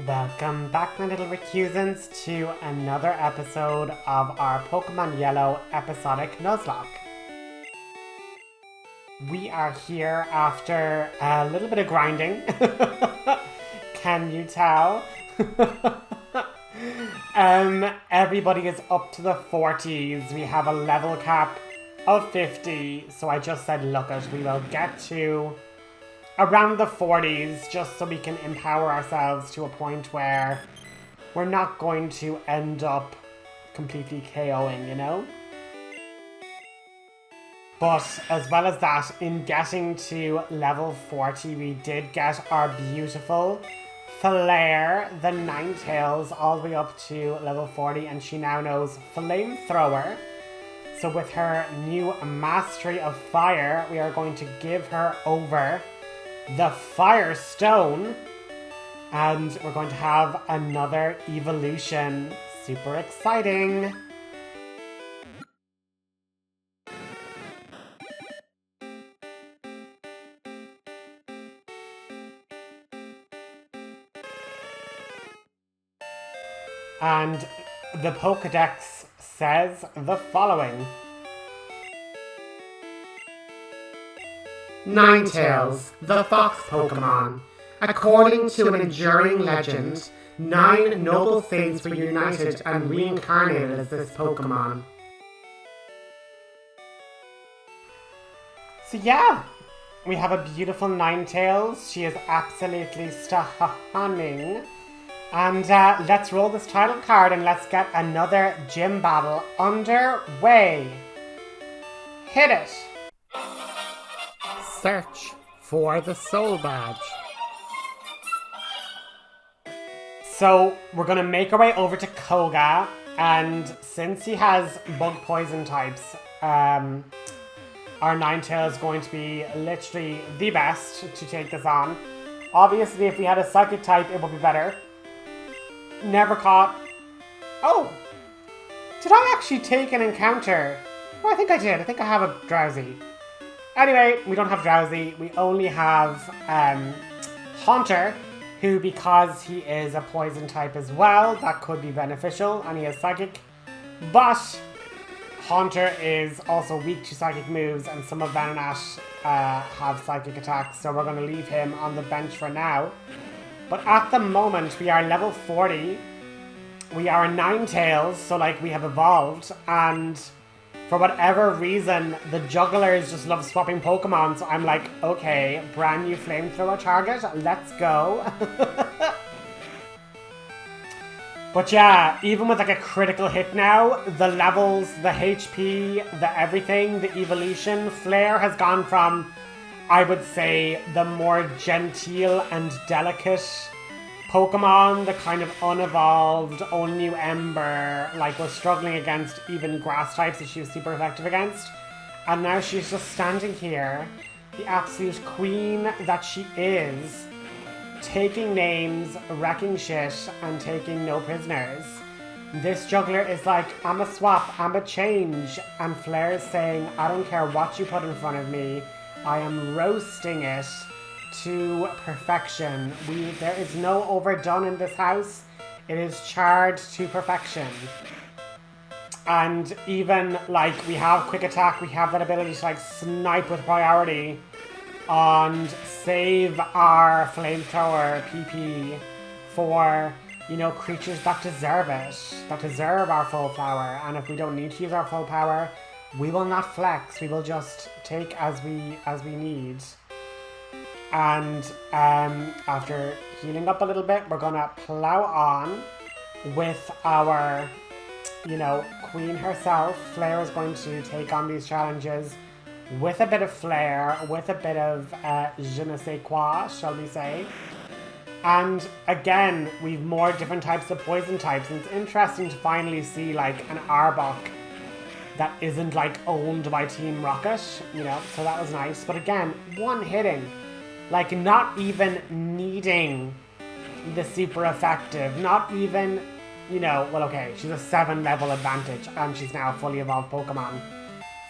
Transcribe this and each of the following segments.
Welcome back, my little recusants, to another episode of our Pokemon Yellow episodic Nuzlocke. We are here after a little bit of grinding. Can you tell? Everybody is up to the 40s. We have a level cap of 50, so I just said, look it, we will get to around the 40s just so we can empower ourselves to a point where we're not going to end up completely KOing, you know? But as well as that, in getting to level 40, we did get our beautiful Flare, the Ninetales, all the way up to level 40, and she now knows Flamethrower. So with her new Mastery of Fire, we are going to give her over the Firestone, and we're going to have another evolution. Super exciting! And the Pokédex says the following. Ninetales, the fox Pokemon. According to an enduring legend, 9 noble things were united and reincarnated as this Pokemon. So yeah, we have a beautiful Ninetales. She is absolutely stunning. And let's roll this title card and let's get another gym battle underway. Hit it! Search for the soul badge. So we're going to make our way over to Koga, and since he has bug poison types, our Ninetales is going to be literally the best to take this on. Obviously, if we had a psychic type, it would be better. Never caught. Oh! Did I actually take an encounter? Oh, I think I did. I think I have a Drowsy. Anyway, we don't have Drowsy. We only have Haunter, who, because he is a poison type as well, that could be beneficial, and he is psychic. But Haunter is also weak to psychic moves, and some of Venonat have psychic attacks, so we're going to leave him on the bench for now. But at the moment, we are level 40. We are Ninetales, so like we have evolved, and for whatever reason, the jugglers just love swapping Pokemon, so I'm like, okay, brand new Flamethrower target, let's go. But yeah, even with like a critical hit now, the levels, the HP, the everything, the evolution, Flare has gone from, I would say, the more genteel and delicate Pokemon, the kind of unevolved, only new Ember, like was struggling against even grass types that she was super effective against. And now she's just standing here, the absolute queen that she is, taking names, wrecking shit, and taking no prisoners. This juggler is like, I'm a swap, I'm a change, and Flare is saying, I don't care what you put in front of me, I am roasting it to perfection. There is no overdone in this house. It is charred to perfection. And even like we have quick attack, we have that ability to like snipe with priority and save our Flamethrower PP for, you know, creatures that deserve it, that deserve our full power. And if we don't need to use our full power, we will not flex. We will just take as we need. And after healing up a little bit, we're gonna plow on with our, you know, queen herself. Flare is going to take on these challenges with a bit of flair, with a bit of je ne sais quoi, shall we say. And again, we've more different types of poison types, and it's interesting to finally see like an Arbok that isn't like owned by Team Rocket, you know, so that was nice. But again, one hitting, like not even needing the super effective, not even, you know, well okay, she's a 7 level advantage and she's now a fully evolved Pokemon.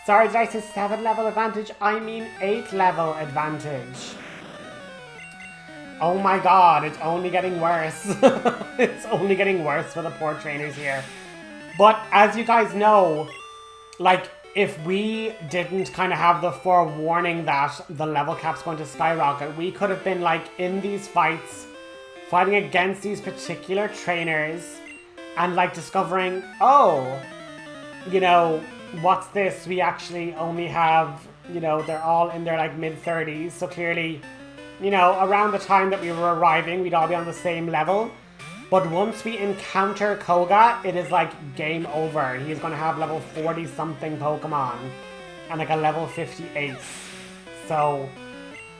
Sorry, did I say 7 level advantage? I mean 8 level advantage. Oh my god, it's only getting worse. It's only getting worse for the poor trainers here. But as you guys know, like, if we didn't kind of have the forewarning that the level cap's going to skyrocket, we could have been, like, in these fights, fighting against these particular trainers, and, like, discovering, oh, you know, what's this? We actually only have, you know, they're all in their, like, mid-30s, so clearly, you know, around the time that we were arriving, we'd all be on the same level. But once we encounter Koga, it is like game over. He's going to have level 40-something Pokemon and like a level 58. So,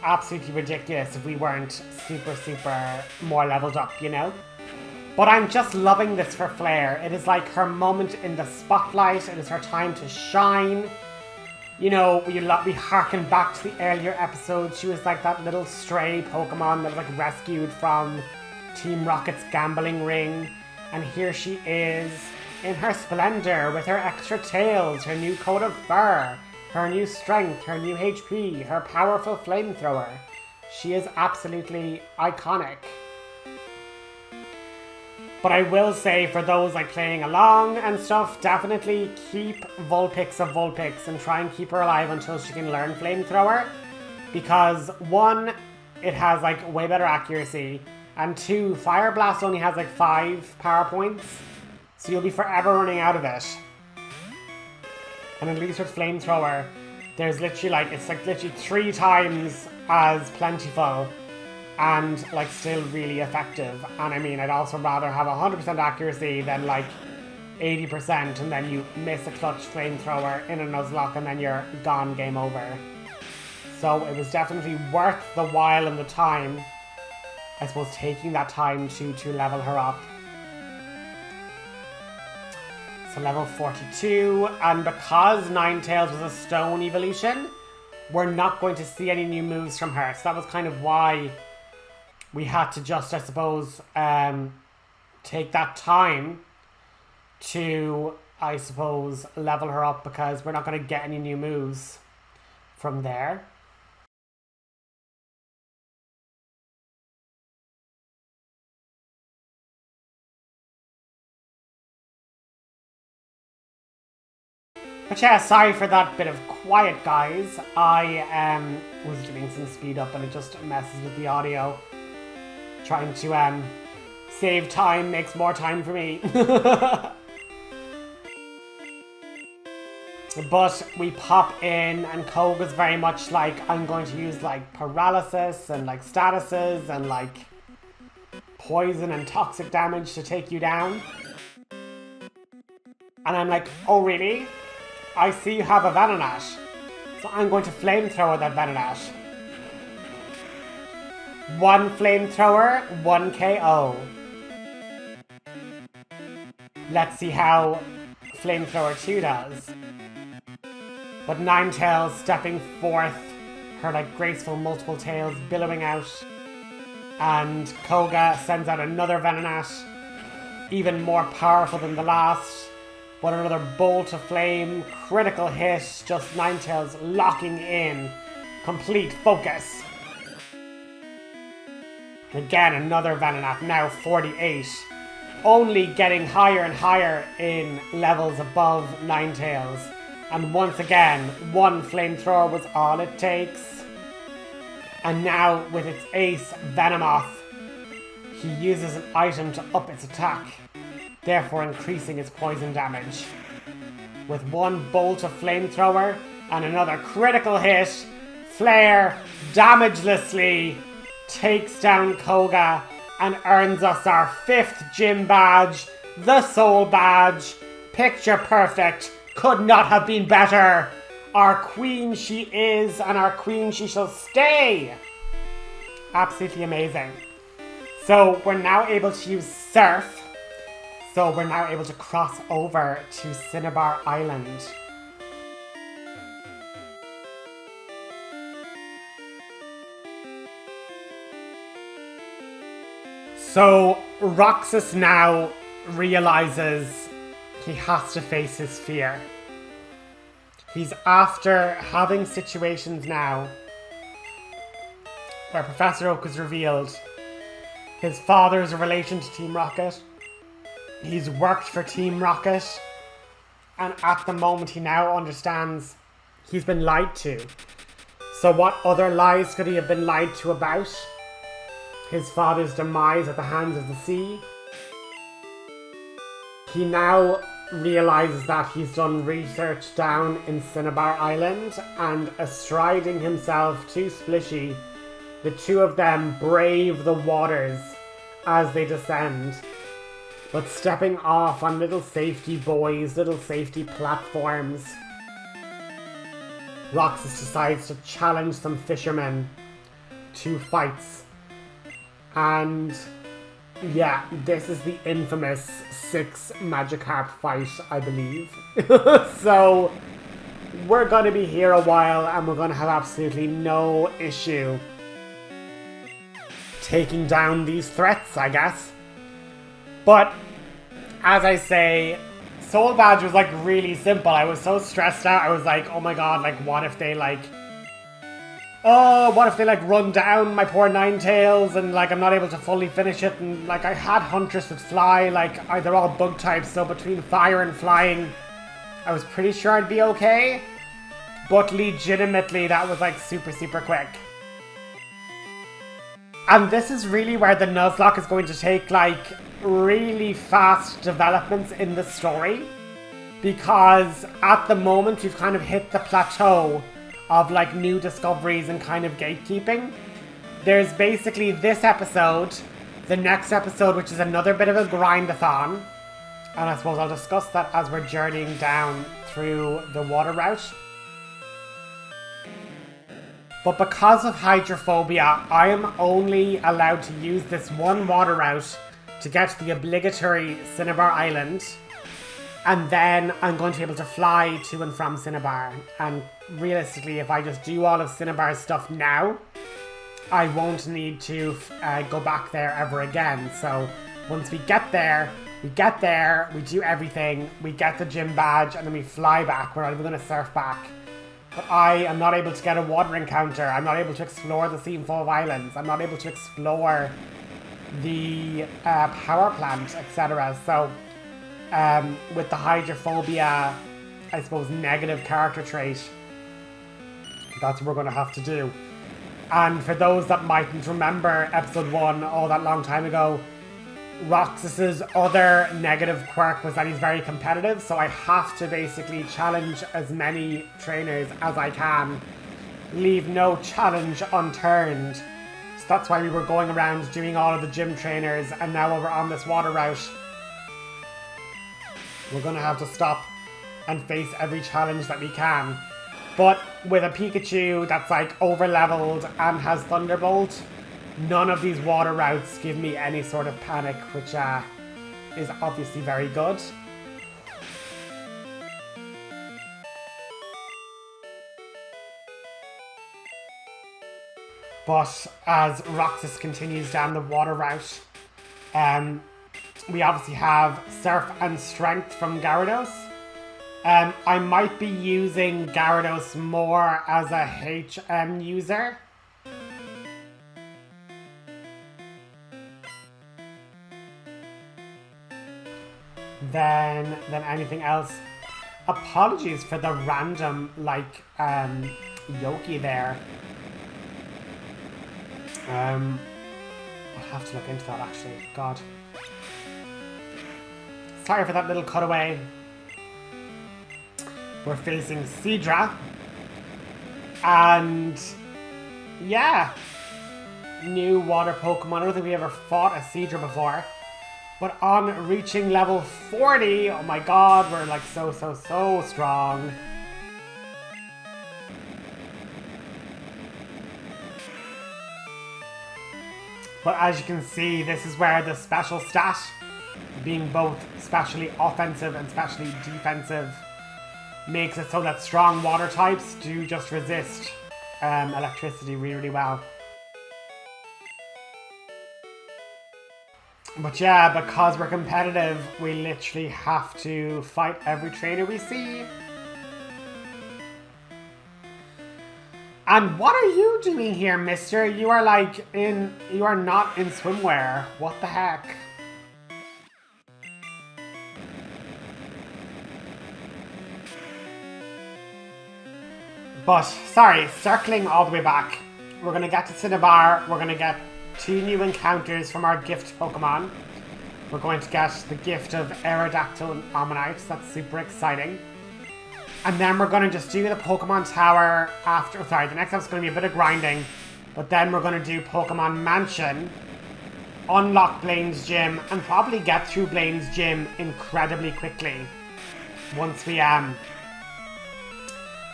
absolutely ridiculous if we weren't super more leveled up, you know? But I'm just loving this for Flare. It is like her moment in the spotlight. It is her time to shine. You know, we harken back to the earlier episodes. She was like that little stray Pokemon that was like rescued from Team Rocket's gambling ring, and here she is in her splendor with her extra tails, her new coat of fur, her new strength, her new HP, her powerful flamethrower. She is absolutely iconic. But I will say, for those like playing along and stuff, definitely keep Vulpix of Vulpix and try and keep her alive until she can learn flamethrower, because one, it has like way better accuracy, and two, Fire Blast only has like 5 power points, so you'll be forever running out of it. And at least with Flamethrower, there's literally like, it's like literally 3 times as plentiful and like still really effective. And I mean, I'd also rather have 100% accuracy than like 80% and then you miss a clutch Flamethrower in a Nuzlocke and then you're gone, game over. So it was definitely worth the while and the time, I suppose, taking that time to level her up. So level 42, and because Ninetales was a stone evolution, we're not going to see any new moves from her. So that was kind of why we had to just, I suppose, take that time to, I suppose, level her up, because we're not going to get any new moves from there. But yeah, sorry for that bit of quiet, guys. I was doing some speed up and it just messes with the audio. Trying to save time makes more time for me. But we pop in and Koga's very much like, I'm going to use like paralysis and like statuses and like poison and toxic damage to take you down. And I'm like, oh really? I see you have a Venonat, so I'm going to flamethrower that Venonat. 1 flamethrower, 1 KO. Let's see how flamethrower 2 does. But Ninetales stepping forth, her like graceful multiple tails billowing out, and Koga sends out another Venonat, even more powerful than the last. But another bolt of flame, critical hit, just Ninetales locking in, complete focus. Again, another Venonat, now 48, only getting higher and higher in levels above Ninetales. And once again, 1 flamethrower was all it takes. And now, with its ace, Venomoth, he uses an item to up its attack, therefore increasing its poison damage. With 1 bolt of flamethrower and another critical hit, Flare damagelessly takes down Koga and earns us our 5th gym badge, the Soul Badge. Picture perfect, could not have been better. Our queen she is, and our queen she shall stay. Absolutely amazing. So we're now able to use Surf. So we're now able to cross over to Cinnabar Island. So Roxas now realizes he has to face his fear. He's after having situations now where Professor Oak is revealed. His father is a relation to Team Rocket. He's worked for Team Rocket. And at the moment he now understands he's been lied to. So what other lies could he have been lied to about? His father's demise at the hands of the sea. He now realizes that he's done research down in Cinnabar Island, and astriding himself to Splishy, the two of them brave the waters as they descend, but stepping off on little safety buoys, little safety platforms. Roxas decides to challenge some fishermen to fights. And yeah, this is the infamous 6 Magikarp fight, I believe. So we're going to be here a while and we're going to have absolutely no issue taking down these threats, I guess. But as I say, Soul Badge was like really simple. I was so stressed out. I was like, oh my god, like what if they like run down my poor Ninetales and like I'm not able to fully finish it, and like I had Huntress with Fly, like they're all bug types, so between fire and flying I was pretty sure I'd be okay. But legitimately that was like super quick. And this is really where the Nuzlocke is going to take like really fast developments in the story, because at the moment we've kind of hit the plateau of like new discoveries and kind of gatekeeping. There's basically this episode, the next episode, which is another bit of a grindathon, and I suppose I'll discuss that as we're journeying down through the water route. But because of hydrophobia, I am only allowed to use this one water route to get to the obligatory Cinnabar Island, and then I'm going to be able to fly to and from Cinnabar. And realistically, if I just do all of Cinnabar's stuff now, I won't need to go back there ever again. So once we get there, we do everything, we get the gym badge, and then we fly back. We're not even going to surf back. But I am not able to get a water encounter. I'm not able to explore the Sea Full of Islands. I'm not able to explore the power plant, etc. So with the hydrophobia, I suppose, negative character trait, that's what we're going to have to do. And for those that mightn't remember episode 1 all that long time ago, Roxas's other negative quirk was that he's very competitive, so I have to basically challenge as many trainers as I can, leave no challenge unturned. So that's why we were going around doing all of the gym trainers, and now while we're on this water route, we're going to have to stop and face every challenge that we can. But with a Pikachu that's like over-leveled and has Thunderbolt, none of these water routes give me any sort of panic, which is obviously very good. But as Roxas continues down the water route, we obviously have Surf and Strength from Gyarados. I might be using Gyarados more as a HM user. Than anything else. Apologies for the random, like, Yoki there. I'll have to look into that, actually. God. Sorry for that little cutaway. We're facing Seadra. And yeah. New water Pokemon. I don't think we ever fought a Seadra before. But on reaching level 40, oh my god, we're like so strong. But as you can see, this is where the special stat, being both specially offensive and specially defensive, makes it so that strong water types do just resist electricity really well. But yeah, because we're competitive, we literally have to fight every trainer we see. And what are you doing here, mister? You are not in swimwear. What the heck? But, sorry, circling all the way back. We're going to get to Cinnabar. We're going to get 2 new encounters from our gift Pokemon. We're going to get the gift of Aerodactyl and Ammonite. That's super exciting. And then we're going to just do the Pokemon Tower after... Sorry, the next episode's going to be a bit of grinding. But then we're going to do Pokemon Mansion, unlock Blaine's Gym, and probably get through Blaine's Gym incredibly quickly. Once we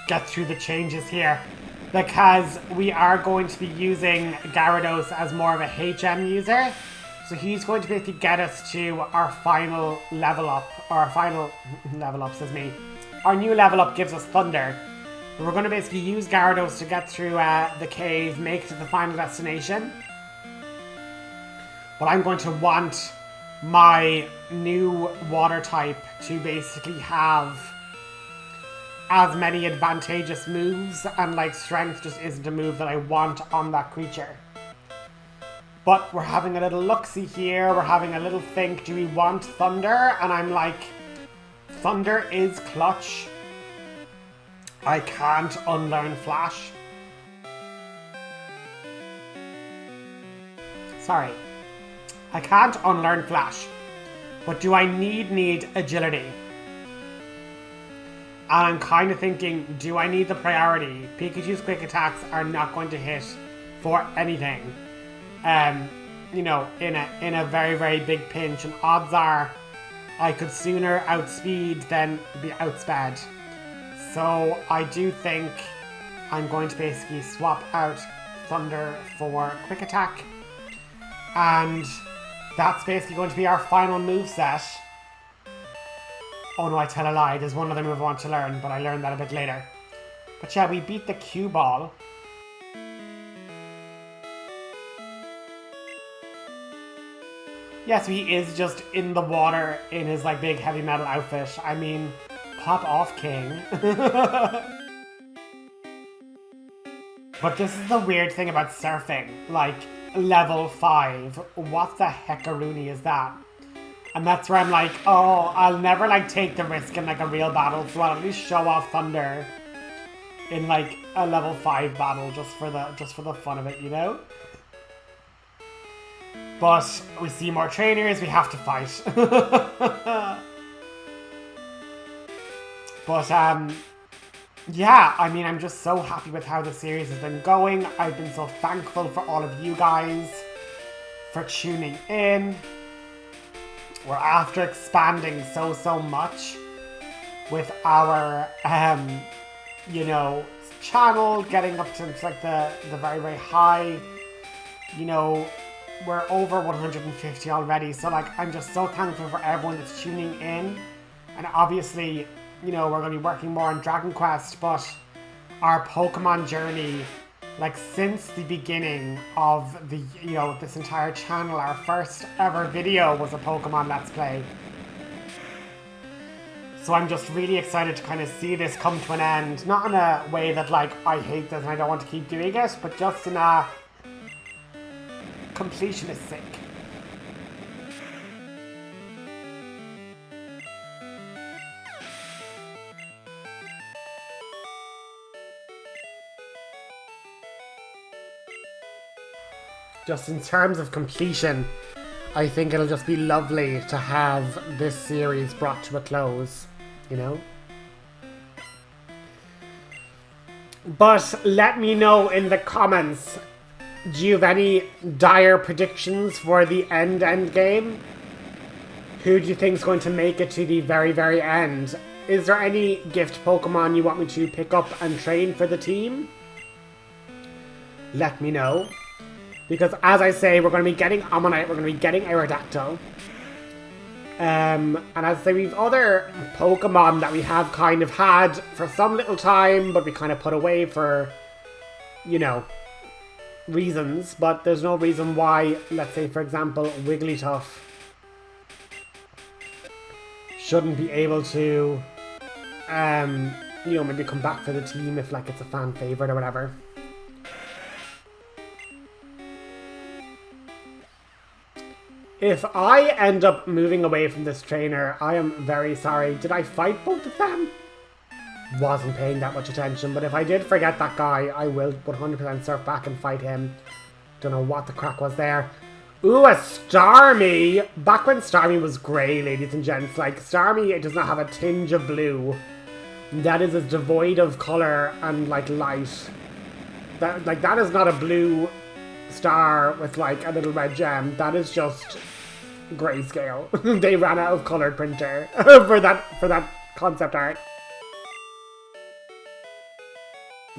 get through the changes here. Because we are going to be using Gyarados as more of a HM user. So he's going to basically get us to our final level up. Or our final level up, says me. Our new level up gives us Thunder. But we're going to basically use Gyarados to get through the cave, make it to the final destination. But I'm going to want my new water type to basically have as many advantageous moves, and like strength just isn't a move that I want on that creature. But we're having a little look-see here, we're having a little think, do we want Thunder? And I'm like, Thunder is clutch. I can't unlearn Flash. Sorry. I can't unlearn Flash. But do I need Agility? And I'm kind of thinking, do I need the priority? Pikachu's quick attacks are not going to hit for anything. You know, in a very, very big pinch. And odds are I could sooner outspeed than be outsped. So I do think I'm going to basically swap out Thunder for quick attack. And that's basically going to be our final moveset. Oh no, I tell a lie. There's one other move I want to learn, but I learned that a bit later. But yeah, we beat the cue ball. Yes, he is just in the water in his like big heavy metal outfit. I mean, pop off, King. But this is the weird thing about surfing. Like, level 5. What the heckaroonie is that? And that's where I'm like, oh, I'll never like take the risk in like a real battle, so I'll at least show off Thunder in like a level 5 battle just for the fun of it, you know? But we see more trainers, we have to fight. But yeah, I mean, I'm just so happy with how the series has been going. I've been so thankful for all of you guys for tuning in. We're after expanding so much with our, you know, channel, getting up to like the very, very high, you know, we're over 150 already. So like, I'm just so thankful for everyone that's tuning in. And obviously, you know, we're going to be working more on Dragon Quest, but our Pokemon journey, like since the beginning of the, you know, this entire channel, our first ever video was a Pokemon Let's Play. So I'm just really excited to kind of see this come to an end. Not in a way that like, I hate this and I don't want to keep doing it, but just in a completionist sake. Just in terms of completion, I think it'll just be lovely to have this series brought to a close, you know? But let me know in the comments, do you have any dire predictions for the end game? Who do you think is going to make it to the very, very end? Is there any gift Pokemon you want me to pick up and train for the team? Let me know. Because as I say, we're going to be getting Ammonite, we're going to be getting Aerodactyl. And as I say, we've other Pokemon that we have kind of had for some little time, but we kind of put away for, you know, reasons. But there's no reason why, let's say, for example, Wigglytuff shouldn't be able to, you know, maybe come back for the team if, like, it's a fan favorite or whatever. If I end up moving away from this trainer, I am very sorry. Did I fight both of them? Wasn't paying that much attention, but if I did forget that guy, I will 100% surf back and fight him. Don't know what the crack was there. Ooh, a Starmie! Back when Starmie was grey, ladies and gents, like, Starmie, it does not have a tinge of blue. That is as devoid of colour and, like, light. That is not a blue star with, like, a little red gem. That is just grayscale. They ran out of coloured printer for that concept art.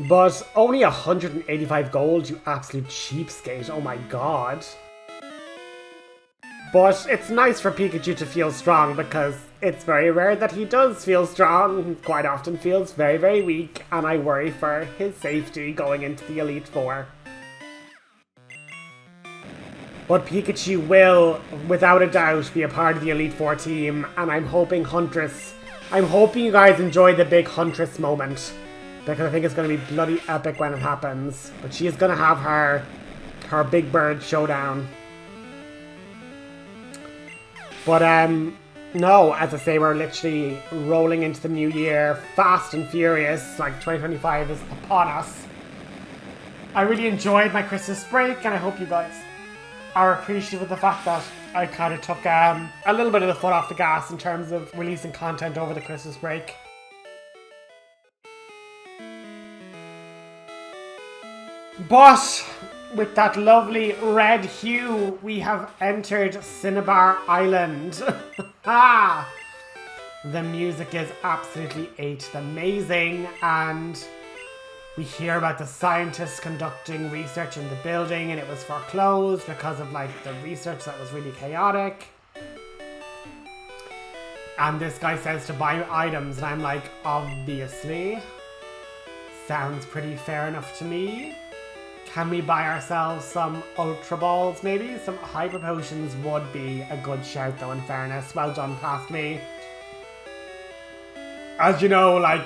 But only 185 gold, you absolute cheapskate, oh my god. But it's nice for Pikachu to feel strong because it's very rare that he does feel strong. He quite often feels very, very weak, and I worry for his safety going into the Elite Four. But Pikachu will, without a doubt, be a part of the Elite Four team, and I'm hoping you guys enjoy the big Huntress moment, because I think it's going to be bloody epic when it happens. But she is going to have her Big Bird showdown. But, no, as I say, we're literally rolling into the new year, fast and furious, like 2025 is upon us. I really enjoyed my Christmas break, and I hope you guys are appreciative of the fact that I kind of took a little bit of the foot off the gas in terms of releasing content over the Christmas break. But with that lovely red hue, we have entered Cinnabar Island. Ah! The music is absolutely amazing, and we hear about the scientists conducting research in the building, and it was foreclosed because of like the research that was really chaotic. And this guy says to buy items, and I'm like, obviously. Sounds pretty fair enough to me. Can we buy ourselves some Ultra Balls, maybe? Some Hyper Potions would be a good shout, though, in fairness. Well done, past me. As you know, like,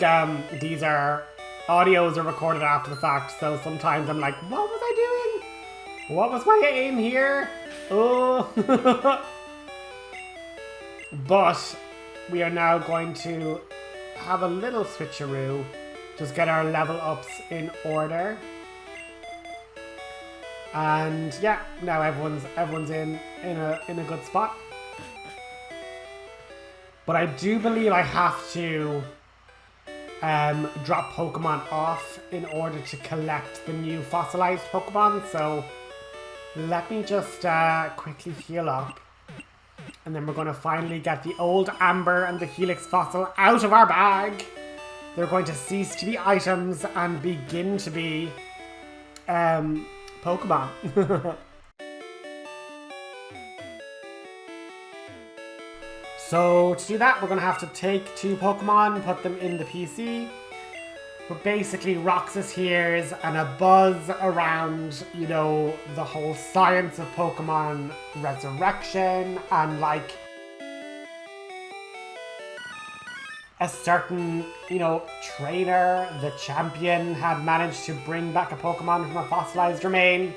these audios are recorded after the fact, so sometimes I'm like, what was I doing? What was my aim here? Oh. But we are now going to have a little switcheroo. Just get our level ups in order. And yeah, now everyone's in a good spot. But I do believe I have to drop Pokemon off in order to collect the new fossilized Pokemon. So let me just quickly heal up. And then we're going to finally get the old Amber and the Helix fossil out of our bag. They're going to cease to be items and begin to be Pokemon. So to do that, we're going to have to take 2 Pokemon, put them in the PC. But basically, Roxas hears and a buzz around, you know, the whole science of Pokemon resurrection, and like a certain, you know, trainer, the champion, had managed to bring back a Pokemon from a fossilized remain.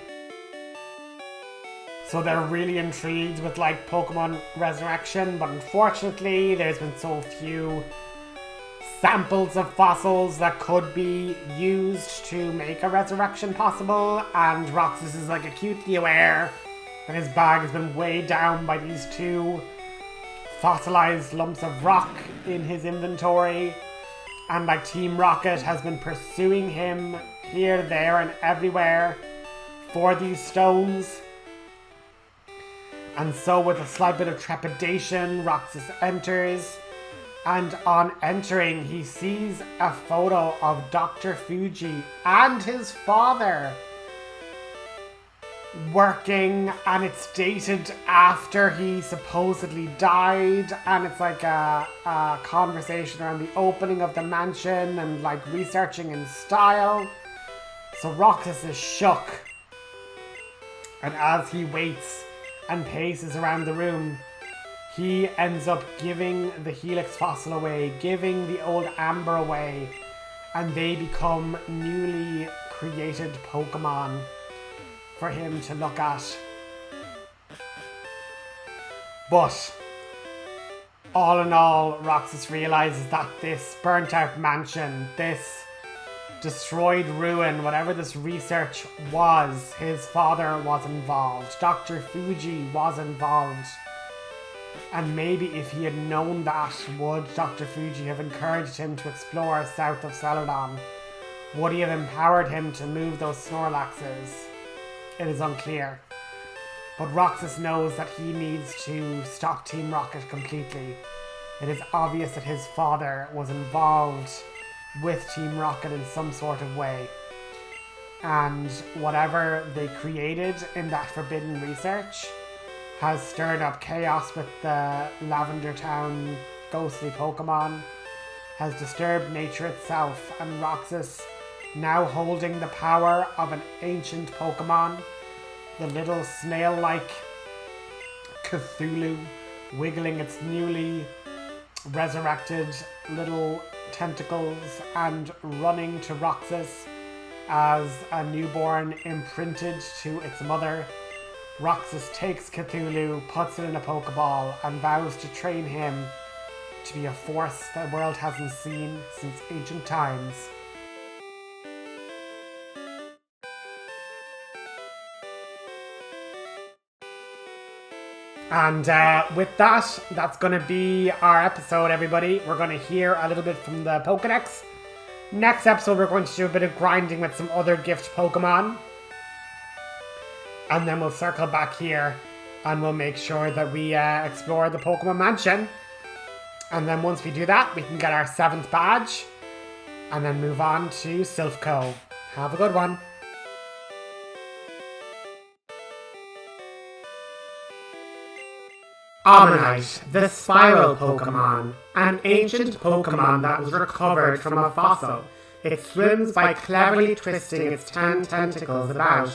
So they're really intrigued with like Pokemon resurrection, but unfortunately there's been so few samples of fossils that could be used to make a resurrection possible, and Roxas is like acutely aware that his bag has been weighed down by these 2 fossilized lumps of rock in his inventory, and like Team Rocket has been pursuing him here, there, and everywhere for these stones. And so with a slight bit of trepidation, Roxas enters, and on entering he sees a photo of Dr. Fuji and his father working, and it's dated after he supposedly died, and it's like a conversation around the opening of the mansion and like researching in style. So Roxas is shook, and as he waits and paces around the room, he ends up giving the Helix fossil away, giving the old Amber away, and they become newly created Pokemon for him to look at. But all in all, Roxas realizes that this burnt out mansion, this destroyed ruin, whatever this research was, his father was involved. Dr. Fuji was involved. And maybe if he had known that, would Dr. Fuji have encouraged him to explore south of Celadon? Would he have empowered him to move those Snorlaxes? It is unclear. But Roxas knows that he needs to stop Team Rocket completely. It is obvious that his father was involved with Team Rocket in some sort of way. And whatever they created in that forbidden research has stirred up chaos with the Lavender Town ghostly Pokemon, has disturbed nature itself, and Roxas, now holding the power of an ancient Pokemon, the little snail-like Cthulhu, wiggling its newly resurrected little tentacles and running to Roxas as a newborn imprinted to its mother. Roxas takes Cthulhu, puts it in a Pokeball, and vows to train him to be a force the world hasn't seen since ancient times. And with that, that's going to be our episode, everybody. We're going to hear a little bit from the Pokedex. Next episode, we're going to do a bit of grinding with some other gift Pokemon. And then we'll circle back here and we'll make sure that we explore the Pokemon Mansion. And then once we do that, we can get our 7th badge and then move on to Silphco. Have a good one. Ammonite, the spiral Pokemon, an ancient Pokemon that was recovered from a fossil. It swims by cleverly twisting its 10 tentacles about.